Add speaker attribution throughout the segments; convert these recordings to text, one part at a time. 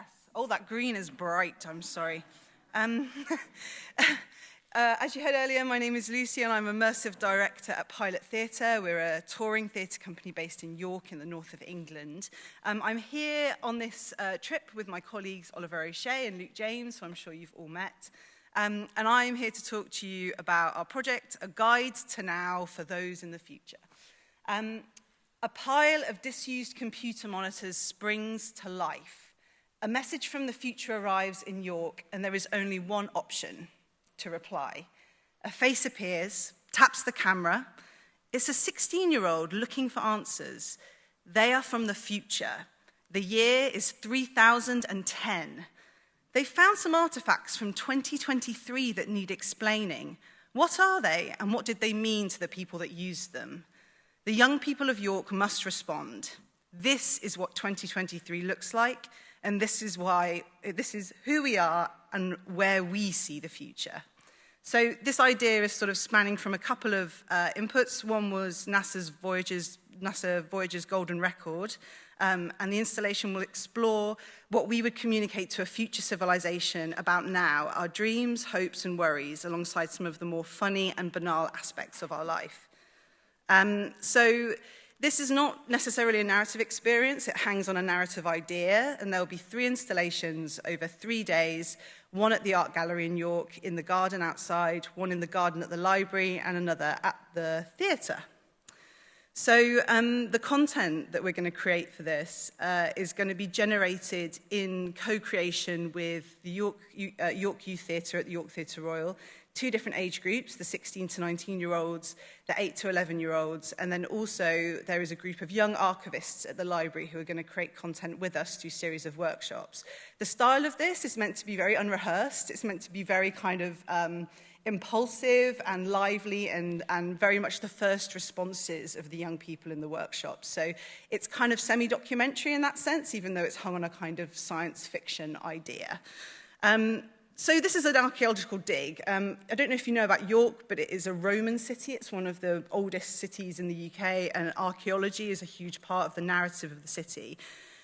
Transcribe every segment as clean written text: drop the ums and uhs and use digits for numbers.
Speaker 1: Yes. Oh, that green is bright. I'm sorry. As you heard earlier, my name is Lucy and I'm immersive director at Pilot Theatre. We're a touring theatre company based in York in the north of England. I'm here on this trip with my colleagues Oliver O'Shea and Luke James, who I'm sure you've all met. And I'm here to talk to you about our project, A Guide to Now for Those in the Future. A pile of disused computer monitors springs to life. A message from the future arrives in York, and there is only one option: to reply. A face appears, taps the camera. It's a 16-year-old looking for answers. They are from the future. The year is 3010. They found some artifacts from 2023 that need explaining. What are they, and what did they mean to the people that used them? The young people of York must respond. This is what 2023 looks like, and this is who we are and where we see the future. So this idea is sort of spanning from a couple of inputs. One was NASA Voyager's Golden Record, and the installation will explore what we would communicate to a future civilization about now, our dreams, hopes, and worries, alongside some of the more funny and banal aspects of our life. So this is not necessarily a narrative experience. It hangs on a narrative idea, and there will be 3 installations over 3 days, one at the Art Gallery in York, in the garden outside, one in the garden at the library, and another at the theatre. So the content that we're going to create for this is going to be generated in co-creation with the York Youth Theatre at the York Theatre Royal, 2 different age groups, the 16 to 19-year-olds, the 8 to 11-year-olds, and then also there is a group of young archivists at the library who are going to create content with us through a series of workshops. The style of this is meant to be very unrehearsed. It's meant to be very kind of impulsive and lively and very much the first responses of the young people in the workshops. So it's kind of semi-documentary in that sense, even though it's hung on a kind of science fiction idea. So this is an archaeological dig. I don't know if you know about York, but it is a Roman city. It's one of the oldest cities in the UK, and archaeology is a huge part of the narrative of the city.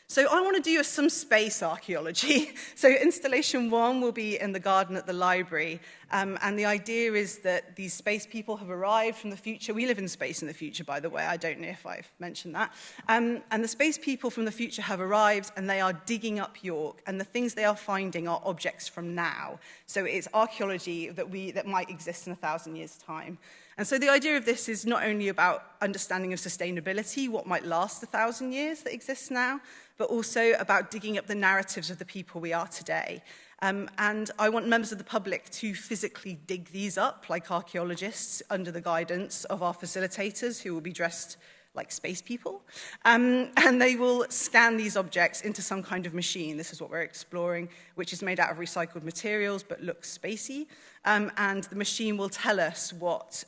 Speaker 1: So I want to do some space archaeology. So installation 1 will be in the garden at the library. And the idea is that these space people have arrived from the future. We live in space in the future, by the way. I don't know if I've mentioned that. And the space people from the future have arrived, and they are digging up York. And the things they are finding are objects from now. So it's archaeology that might exist in 1,000 years' time. And so the idea of this is not only about understanding of sustainability, what might last 1,000 years that exists now, but also about digging up the narratives of the people we are today. And I want members of the public to physically dig these up, like archaeologists, under the guidance of our facilitators, who will be dressed like space people. And they will scan these objects into some kind of machine. This is what we're exploring, which is made out of recycled materials but looks spacey. And the machine will tell us what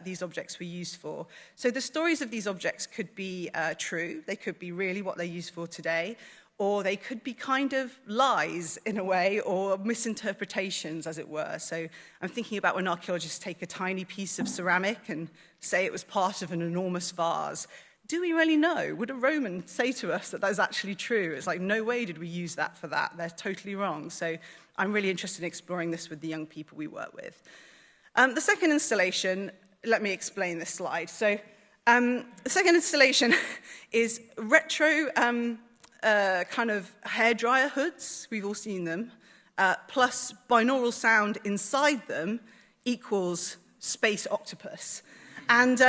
Speaker 1: these objects were used for. So the stories of these objects could be true. They could be really what they're used for today. Or they could be kind of lies, in a way, or misinterpretations, as it were. So I'm thinking about when archaeologists take a tiny piece of ceramic and say it was part of an enormous vase. Do we really know? Would a Roman say to us that that's actually true? It's like, no way did we use that for that. They're totally wrong. So I'm really interested in exploring this with the young people we work with. The second installation, let me explain this slide. So the second installation is retro kind of hairdryer hoods. We've all seen them. Plus binaural sound inside them equals space octopus. And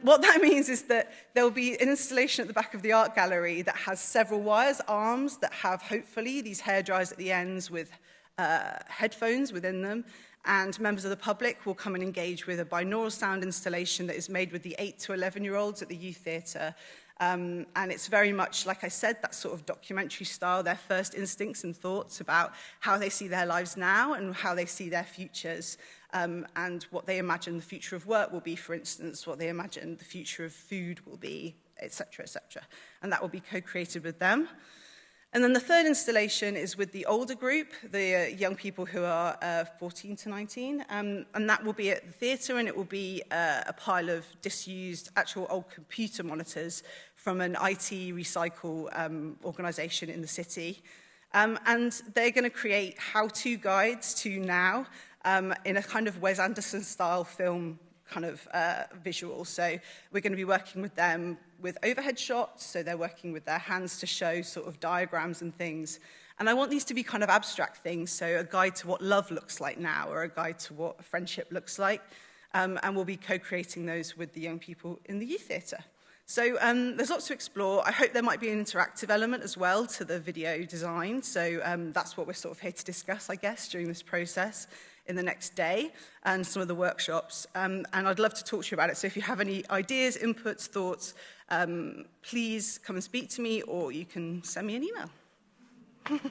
Speaker 1: what that means is that there will be an installation at the back of the art gallery that has several wires, arms, that have, hopefully, these hairdryers at the ends with headphones within them. And members of the public will come and engage with a binaural sound installation that is made with the 8 to 11-year-olds at the Youth Theatre. And it's very much, like I said, that sort of documentary style, their first instincts and thoughts about how they see their lives now and how they see their futures, and what they imagine the future of work will be, for instance, what they imagine the future of food will be, etc., etc. And that will be co-created with them. And then the third installation is with the older group, the young people who are 14 to 19, and that will be at the theatre, and it will be a pile of disused, actual old computer monitors from an IT recycle organisation in the city. And they're going to create how-to guides to now in a kind of Wes Anderson-style film kind of visual. So we're going to be working with them with overhead shots, so they're working with their hands to show sort of diagrams and things. And I want these to be kind of abstract things, so a guide to what love looks like now, or a guide to what friendship looks like. And we'll be co-creating those with the young people in the youth theatre. So there's lots to explore. I hope there might be an interactive element as well to the video design. So that's what we're sort of here to discuss, I guess, during this process in the next day and some of the workshops. And I'd love to talk to you about it. So if you have any ideas, inputs, thoughts, please come and speak to me, or you can send me an email.